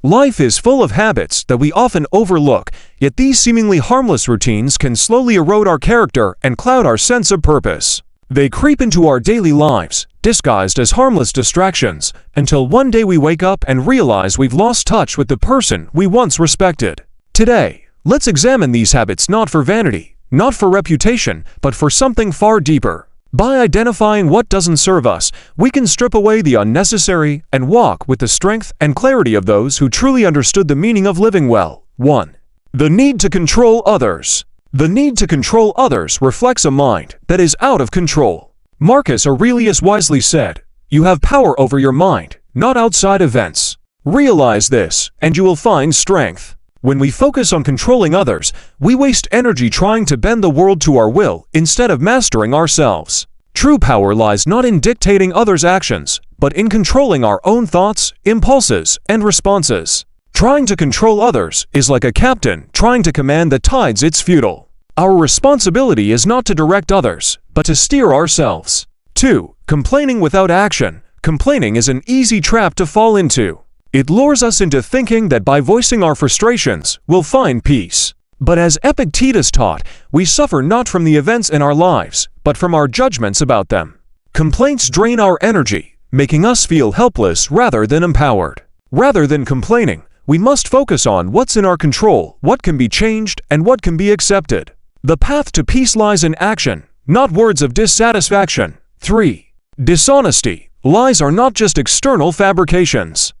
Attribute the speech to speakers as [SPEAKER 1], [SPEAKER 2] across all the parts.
[SPEAKER 1] Life is full of habits that we often overlook, yet these seemingly harmless routines can slowly erode our character and cloud our sense of purpose. They creep into our daily lives, disguised as harmless distractions, until one day we wake up and realize we've lost touch with the person we once respected. Today, let's examine these habits not for vanity, not for reputation, but for something far deeper. By identifying what doesn't serve us, we can strip away the unnecessary and walk with the strength and clarity of those who truly understood the meaning of living well. 1. The need to control others. The need to control others reflects a mind that is out of control. Marcus Aurelius wisely said, "You have power over your mind, not outside events." Realize this, and you will find strength. When we focus on controlling others, we waste energy trying to bend the world to our will instead of mastering ourselves. True power lies not in dictating others' actions, but in controlling our own thoughts, impulses, and responses. Trying to control others is like a captain trying to command the tides. It's futile. Our responsibility is not to direct others, but to steer ourselves. 2. Complaining without action. Complaining is an easy trap to fall into. It lures us into thinking that by voicing our frustrations, we'll find peace. But as Epictetus taught, we suffer not from the events in our lives, but from our judgments about them. Complaints drain our energy, making us feel helpless rather than empowered. Rather than complaining, we must focus on what's in our control, what can be changed, and what can be accepted. The path to peace lies in action, not words of dissatisfaction. 3. Dishonesty. Lies are not just external fabrications.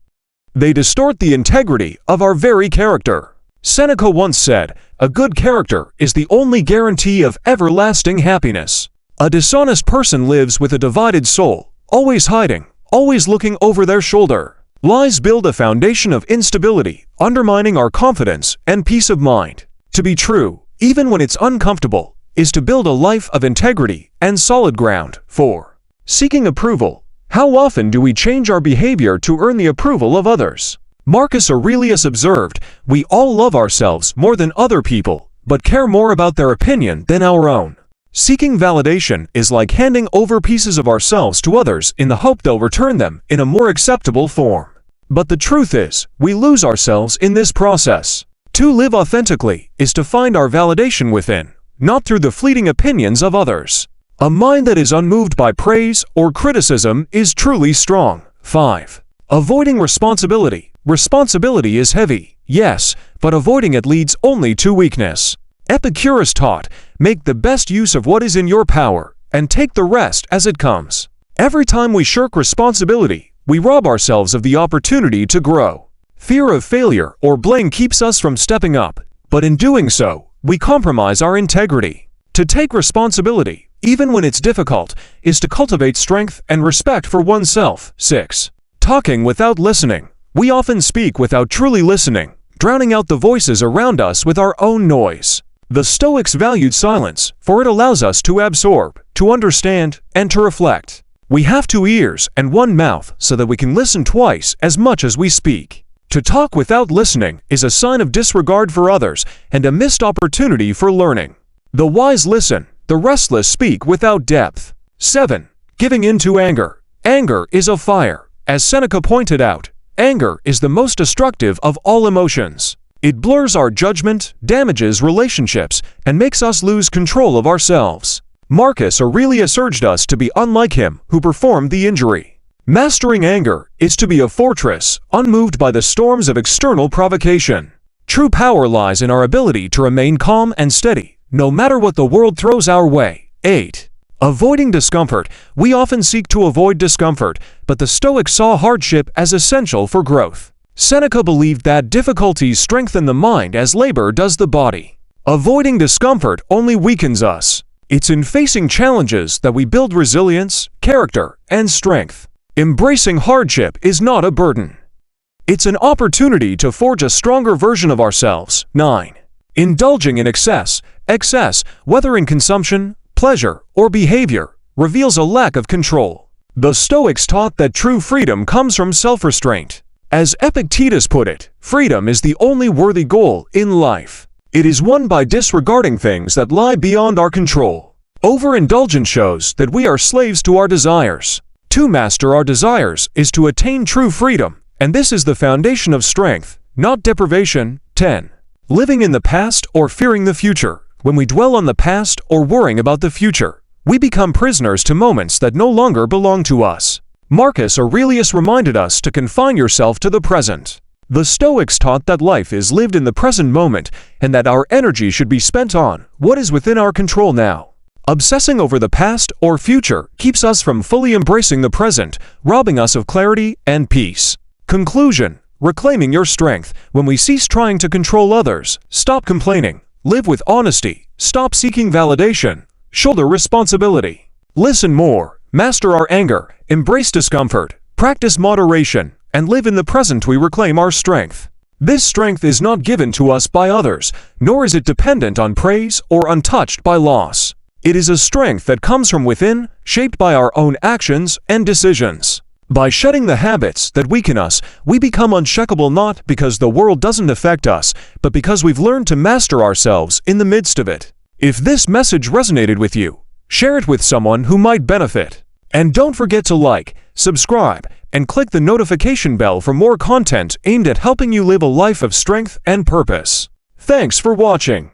[SPEAKER 1] They distort the integrity of our very character. Seneca once said, "A good character is the only guarantee of everlasting happiness." A dishonest person lives with a divided soul, always hiding, always looking over their shoulder. Lies build a foundation of instability, undermining our confidence and peace of mind. To be true, even when it's uncomfortable, is to build a life of integrity and solid ground. 4. Seeking approval. How often do we change our behavior to earn the approval of others? Marcus Aurelius observed, "We all love ourselves more than other people, but care more about their opinion than our own." Seeking validation is like handing over pieces of ourselves to others in the hope they'll return them in a more acceptable form. But the truth is, we lose ourselves in this process. To live authentically is to find our validation within, not through the fleeting opinions of others. A mind that is unmoved by praise or criticism is truly strong. 5. Avoiding responsibility. Responsibility is heavy, yes, but avoiding it leads only to weakness. Epicurus taught, "Make the best use of what is in your power, and take the rest as it comes." Every time we shirk responsibility, we rob ourselves of the opportunity to grow. Fear of failure or blame keeps us from stepping up, but in doing so, we compromise our integrity. To take responsibility, even when it's difficult, is to cultivate strength and respect for oneself. 6. Talking without listening. We often speak without truly listening, drowning out the voices around us with our own noise. The Stoics valued silence, for it allows us to absorb, to understand, and to reflect. We have 2 ears and 1 mouth so that we can listen twice as much as we speak. To talk without listening is a sign of disregard for others and a missed opportunity for learning. The wise listen, the restless speak without depth. 7. Giving in to anger. Anger is a fire. As Seneca pointed out, anger is the most destructive of all emotions. It blurs our judgment, damages relationships, and makes us lose control of ourselves. Marcus Aurelius urged us to be unlike him who performed the injury. Mastering anger is to be a fortress, unmoved by the storms of external provocation. True power lies in our ability to remain calm and steady, no matter what the world throws our way. 8. Avoiding discomfort. We often seek to avoid discomfort, but the Stoics saw hardship as essential for growth. Seneca believed that difficulties strengthen the mind as labor does the body. Avoiding discomfort only weakens us. It's in facing challenges that we build resilience, character, and strength. Embracing hardship is not a burden. It's an opportunity to forge a stronger version of ourselves. 9. Indulging in excess. Excess, whether in consumption, pleasure, or behavior, reveals a lack of control. The Stoics taught that true freedom comes from self-restraint. As Epictetus put it, freedom is the only worthy goal in life. It is won by disregarding things that lie beyond our control. Overindulgence shows that we are slaves to our desires. To master our desires is to attain true freedom, And this is the foundation of strength, not deprivation. 10. Living in the past or fearing the future. When we dwell on the past or worrying about the future, we become prisoners to moments that no longer belong to us. Marcus Aurelius reminded us to confine yourself to the present. The Stoics taught that life is lived in the present moment and that our energy should be spent on what is within our control now. Obsessing over the past or future keeps us from fully embracing the present, robbing us of clarity and peace. Conclusion: reclaiming your strength. When we cease trying to control others, stop complaining, live with honesty, stop seeking validation, shoulder responsibility. Listen more, master our anger, embrace discomfort, practice moderation, and live in the present. We reclaim our strength. This strength is not given to us by others, nor is it dependent on praise or untouched by loss. It is a strength that comes from within, shaped by our own actions and decisions. By shedding the habits that weaken us, we become unshakable, not because the world doesn't affect us, but because we've learned to master ourselves in the midst of it. If this message resonated with you, share it with someone who might benefit. And don't forget to like, subscribe, and click the notification bell for more content aimed at helping you live a life of strength and purpose. Thanks for watching.